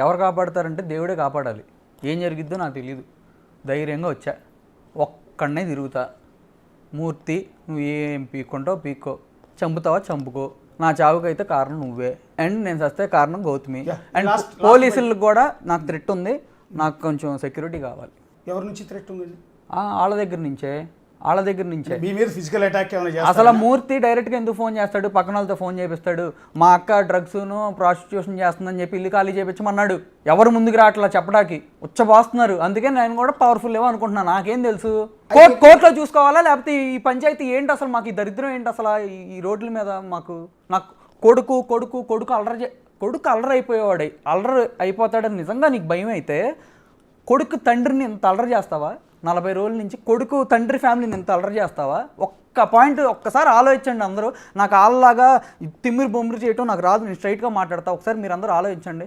ఎవరు కాపాడతారంటే దేవుడే కాపాడాలి. ఏం జరిగిద్దో నాకు తెలియదు. ధైర్యంగా వచ్చా, ఒక్కడనే తిరుగుతా. మూర్తి నువ్వు ఏం పీక్కుంటావు పీక్కో, చంపుతావా చంపుకో, నా చావుకైతే కారణం నువ్వే, అండ్ నేను చస్తే కారణం గౌతమి. అండ్ పోలీసులకు కూడా నాకు థ్రెట్ ఉంది, నాకు కొంచెం సెక్యూరిటీ కావాలి. ఎవరి నుంచి థ్రెట్ ఉంది? వాళ్ళ దగ్గర నుంచే మీ మీద ఫిజికల్ అటాక్ ఏమైనా? అసలు మూర్తి డైరెక్ట్గా ఎందుకు ఫోన్ చేస్తాడు, పక్కన వాళ్ళతో ఫోన్ చేపిస్తాడు. మా అక్క డ్రగ్స్ను ప్రాస్టిట్యూషన్ చేస్తుందని చెప్పి ఇల్లు ఖాళీ చేయించమన్నాడు. ఎవరు ముందుకు రావట్లా చెప్పడానికి, ఉచ్చబాస్తున్నారు. అందుకే నేను కూడా పవర్ఫుల్ ఏమో అనుకుంటున్నాను. నాకేం తెలుసు, కోర్టులో చూసుకోవాలా లేకపోతే ఈ పంచాయతీ ఏంటి అసలు, మాకు ఈ దరిద్రం ఏంటి అసలు ఈ రోడ్ల మీద. నాకు కొడుకు అల్లరి అయిపోయేవాడు, అల్లరి అయిపోతాడని నిజంగా నీకు భయం అయితే కొడుకు తండ్రిని ఇంత అల్లరి చేస్తావా? 40 రోజుల నుంచి కొడుకు తండ్రి ఫ్యామిలీని ఇంత అల్లరి చేస్తావా? ఒక్కసారి ఆలోచించండి అందరూ. నాకు వాళ్ళలాగా తిమ్మిరి బొమ్మిరి చేయటం నాకు రాదు, నేను స్ట్రైట్గా మాట్లాడతా. ఒకసారి మీరు అందరూ ఆలోచించండి.